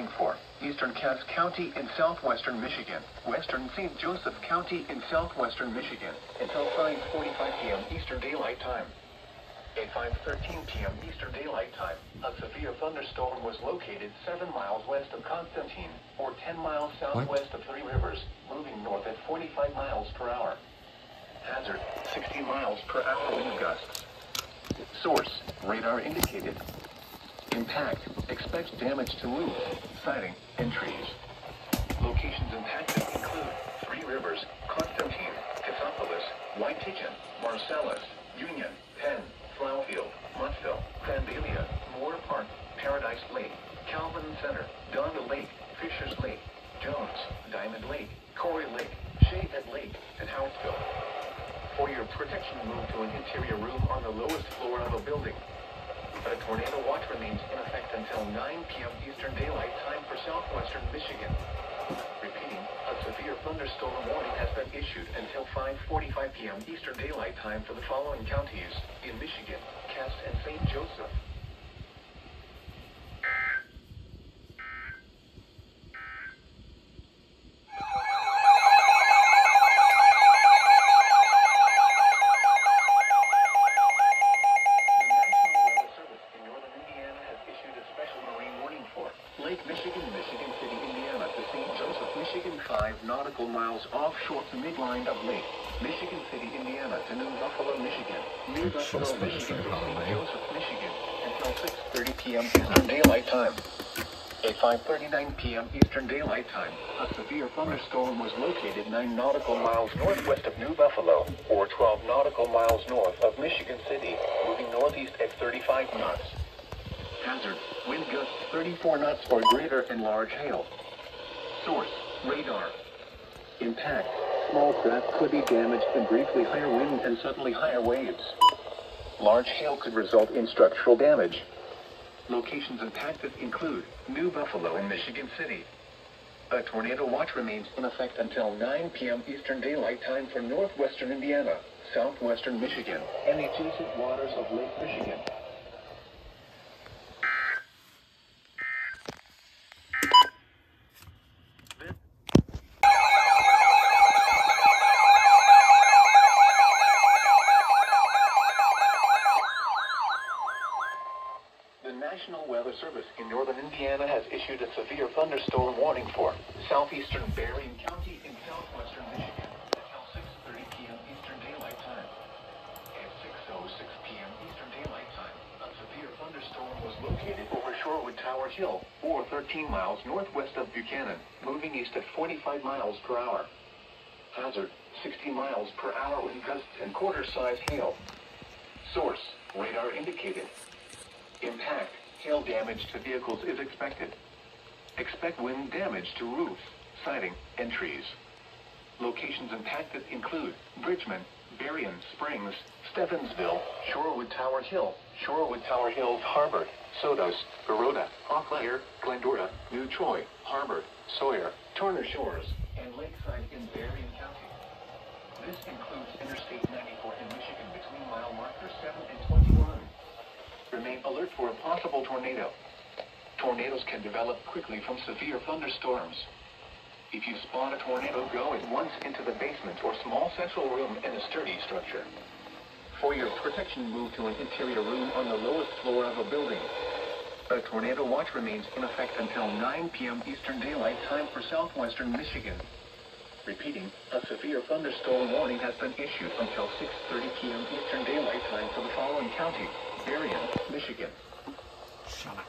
warning for eastern Cass County in southwestern Michigan, western St. Joseph County in southwestern Michigan, until 5:45 p.m. Eastern Daylight Time. At 5:13 p.m. Eastern Daylight Time, a severe thunderstorm was located 7 miles west of Constantine, or 10 miles southwest of Three Rivers, moving north at 45 miles per hour. Hazard, 60 miles per hour wind gusts. Source, radar indicated. Impact, expect damage to roof, siding, and trees. Locations impacted include Three Rivers, Constantine, Cassopolis, Whitehaven, Marcellus, Union, Penn, Flowerfield, Muntville, Vandalia, Moore Park, Paradise Lake, Calvin Center, Donda Lake, Fishers Lake, Jones, Diamond Lake, Corey Lake, Shadehead Lake, and Howardville. For your protection, move to an interior room on the lowest floor of a building. A tornado watch remains in effect until 9 p.m. Eastern Daylight Time for southwestern Michigan. Repeating, a severe thunderstorm warning has been issued until 5:45 p.m. Eastern Daylight Time for the following counties in Michigan: Cass and St. Joseph. Lake Michigan, Michigan City, Indiana to St. Joseph, Michigan, 5 nautical miles offshore the midline of Lake Michigan City, Indiana to New Buffalo, Michigan, New Buffalo, Michigan to St. Joseph, Michigan, until 6:30 p.m. Eastern Daylight Time. At 5:39 p.m. Eastern Daylight Time, a severe thunderstorm was located 9 nautical miles northwest of New Buffalo, or 12 nautical miles north of Michigan City, moving northeast at 35 knots. Hazard, wind gusts 34 knots or greater and large hail. Source, radar. Impact, small craft could be damaged in briefly higher wind and suddenly higher waves. Large hail could result in structural damage. Locations impacted include New Buffalo and Michigan City. A tornado watch remains in effect until 9 p.m. Eastern Daylight Time for northwestern Indiana, southwestern Michigan, and the adjacent waters of Lake Michigan. The National Weather Service in northern Indiana has issued a severe thunderstorm warning for southeastern Berrien County in southwestern Michigan until 6:30 p.m. Eastern Daylight Time. At 6:06 p.m. Eastern Daylight Time, a severe thunderstorm was located over Shorewood Tower Hill, or 13 miles northwest of Buchanan, moving east at 45 miles per hour. Hazard, 60 miles per hour wind gusts and quarter-size hail. Source, radar indicated. Impact, hail damage to vehicles is expected. Expect wind damage to roofs, siding, and trees. Locations impacted include Bridgman, Berrien Springs, Stevensville, Shorewood Tower Hill, Shorewood Tower Hills Harbor, Sodos, Baroda, Eau Claire, Glendora, New Troy, Harbor, Sawyer, Turner Shores, and Lakeside in Berrien County. This includes Interstate 94 in Michigan between mile markers 7 and 21. Remain alert for a possible tornado. Tornadoes can develop quickly from severe thunderstorms. If you spot a tornado, go at once into the basement or small central room in a sturdy structure. For your protection, move to an interior room on the lowest floor of a building. A tornado watch remains in effect until 9 p.m. Eastern Daylight Time for southwestern Michigan. Repeating, a severe thunderstorm warning has been issued until 6:30 p.m. Eastern Daylight Time for the following counties: Berrien, Michigan. Shut up.